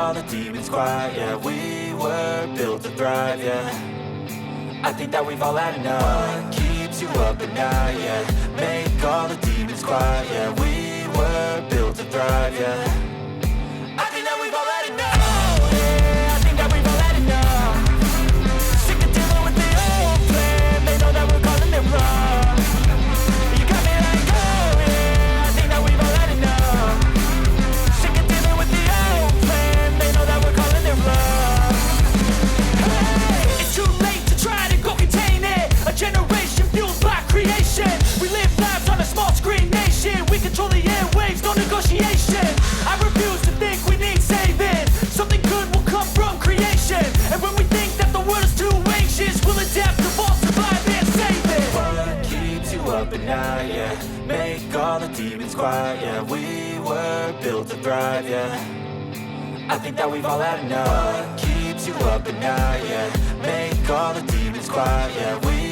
all the demons quiet, yeah. We were built to thrive, yeah. I think that we've all had enough. What keeps you up at night, yeah. Make all the demons quiet, yeah. We were built to thrive, yeah. I think that we've all had enough. Oh, yeah, I think that we've all had enough. Sick of dealing with the old plan. They know that we're calling it wrong. You got me like, oh yeah, I think that we've all had enough. Sick of dealing with the old plan. They know that we're calling it wrong. Hey, it's too late to try to go contain it. A generation fueled by creation. We live lives on a small screen nation. We control the airwaves, no negotiation. I refuse to think we need saving. Something good will come from creation. And when we think that the world is too anxious, we'll adapt, evolve, survive and save it. What keeps you up at night, yeah. Make all the demons quiet, yeah. We were built to thrive, yeah. I think that we've all had enough. What keeps you up at night, yeah. Make all the demons quiet, yeah. We